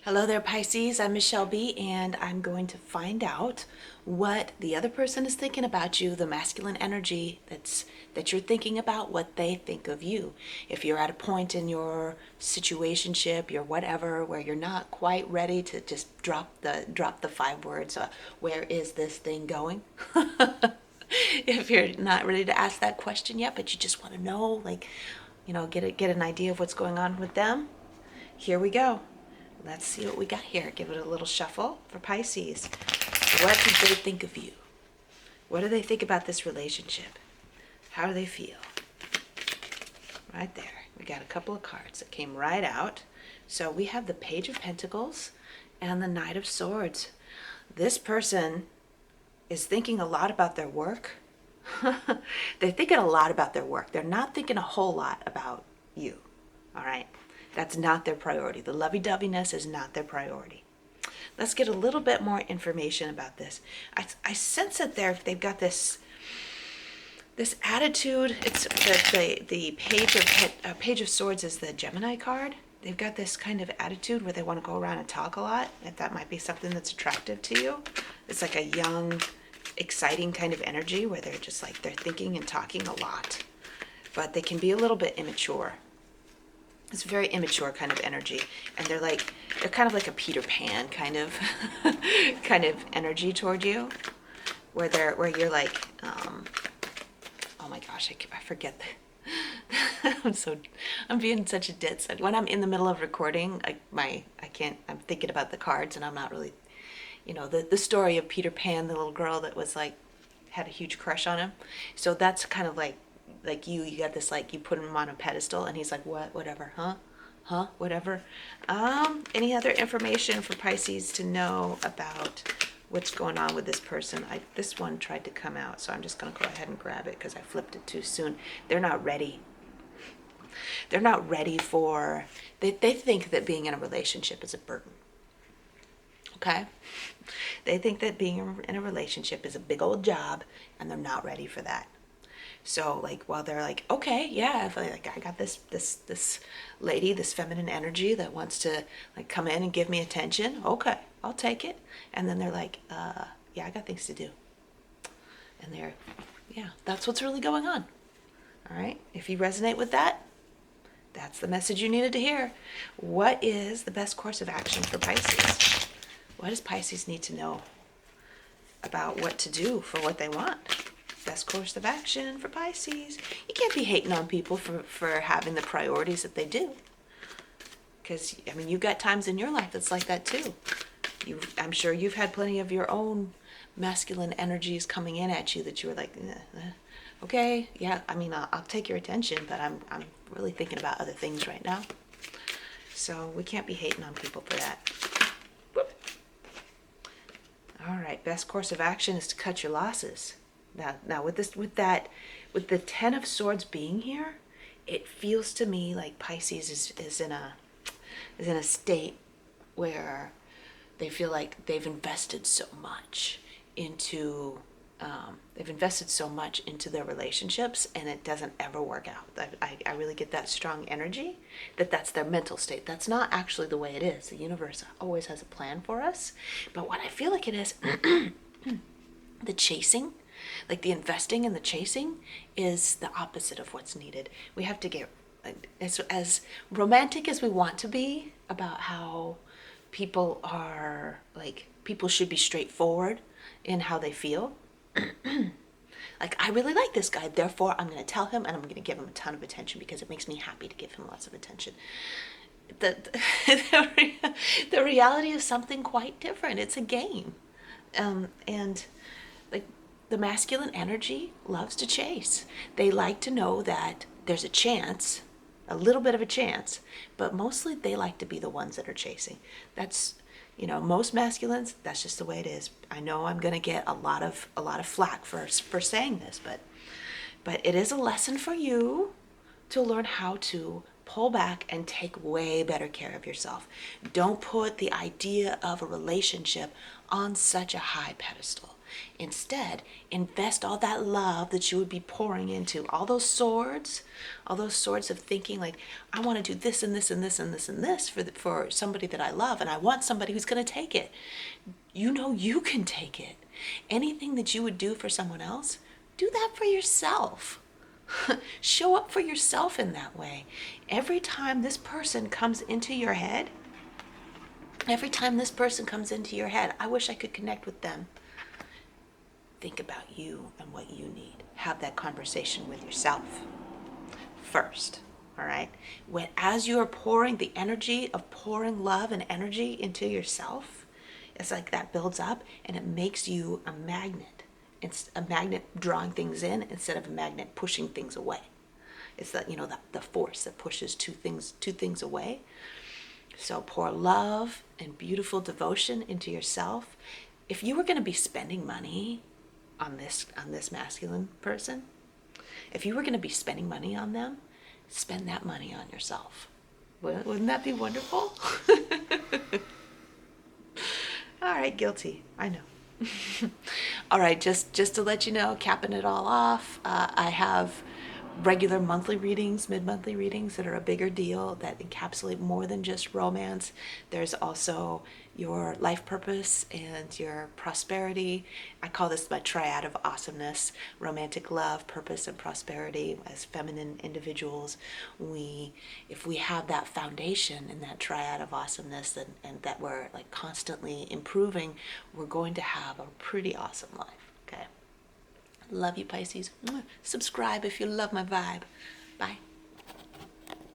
Hello there, Pisces. I'm Michele B, and I'm going to find out what the other person is thinking about you, the masculine energy that you're thinking about, what they think of you. If you're at a point in your situationship, your whatever, where you're not quite ready to just drop the 5 words, where is this thing going? If you're not ready to ask that question yet, but you just want to know, get an idea of what's going on with them, here we go. Let's see what we got here. Give it a little shuffle for Pisces. What did they think of you? What do they think about this relationship? How do they feel? Right there. We got a couple of cards that came right out. So we have the Page of Pentacles and the Knight of Swords. This person is thinking a lot about their work. They're thinking a lot about their work. They're not thinking a whole lot about you. All right? That's not their priority. The lovey-doveyness is not their priority. Let's get a little bit more information about this. I sense that they've got this attitude. It's the Page of Swords is the Gemini card. They've got this kind of attitude where they want to go around and talk a lot. If that might be something that's attractive to you, it's like a young, exciting kind of energy where they're just like they're thinking and talking a lot, but they can be a little bit immature. It's a very immature kind of energy, and they're kind of like a Peter Pan kind of kind of energy toward you, where you're like, oh my gosh, I forget that. I'm being such a ditz. When I'm in the middle of recording, I'm thinking about the cards, and I'm not really, the story of Peter Pan, the little girl that was like had a huge crush on him. So that's kind of like you got this, like, you put him on a pedestal and he's like, what, whatever, whatever. Any other information for Pisces to know about what's going on with this person? This one tried to come out, so I'm just going to go ahead and grab it because I flipped it too soon. They're not ready. They're not ready for, they think that being in a relationship is a burden. Okay? They think that being in a relationship is a big old job, and they're not ready for that. So, like, while they're like, okay, yeah, if I got this lady, this feminine energy that wants to, like, come in and give me attention, okay, I'll take it. And then they're like, yeah, I got things to do. And that's what's really going on. All right, if you resonate with that, that's the message you needed to hear. What is the best course of action for Pisces? What does Pisces need to know about what to do for what they want? Best course of action for Pisces. You can't be hating on people for having the priorities that they do. Because, I mean, you've got times in your life that's like that too. I'm sure you've had plenty of your own masculine energies coming in at you that you were like, okay, yeah, I mean, I'll take your attention, but I'm really thinking about other things right now. So we can't be hating on people for that. Whoop. All right, best course of action is to cut your losses. Now with the Ten of Swords being here, it feels to me like Pisces is in a state where they feel like they've invested so much into their relationships, and it doesn't ever work out. I really get that strong energy that's their mental state. That's not actually the way it is. The universe always has a plan for us, but what I feel like it is, the chasing, like the investing and the chasing, is the opposite of what's needed. We have to get as romantic as we want to be about how people are, like, people should be straightforward in how they feel. Like, I really like this guy, therefore I'm going to tell him and I'm going to give him a ton of attention because it makes me happy to give him lots of attention. The reality is something quite different. It's a game. And like, the masculine energy loves to chase. They like to know that there's a chance, a little bit of a chance, but mostly they like to be the ones that are chasing. That's, most masculines, that's just the way it is. I know I'm going to get a lot of flack for saying this, but it is a lesson for you to learn how to pull back and take way better care of yourself. Don't put the idea of a relationship on such a high pedestal. Instead, invest all that love that you would be pouring into all those swords of thinking like, I want to do this and this and this and this and this for somebody that I love, and I want somebody who's going to take it. You know you can take it. Anything that you would do for someone else, do that for yourself. Show up for yourself in that way. Every time this person comes into your head, I wish I could connect with them. Think about you and what you need. Have that conversation with yourself first. All right? As you are pouring the energy of pouring love and energy into yourself, it's like that builds up and it makes you a magnet. It's a magnet drawing things in instead of a magnet pushing things away. It's the force that pushes two things away. So pour love and beautiful devotion into yourself. If you were going to be spending money on this masculine person, if you were going to be spending money on them, spend that money on yourself. Wouldn't that be wonderful? All right, guilty. I know. All right, just to let you know, capping it all off, I have regular monthly readings, mid-monthly readings that are a bigger deal, that encapsulate more than just romance. There's also your life purpose and your prosperity. I call this my triad of awesomeness: romantic love, purpose, and prosperity. As feminine individuals, if we have that foundation in that triad of awesomeness, and that we're like constantly improving, we're going to have a pretty awesome life. Okay. Love you, Pisces. Subscribe if you love my vibe. Bye.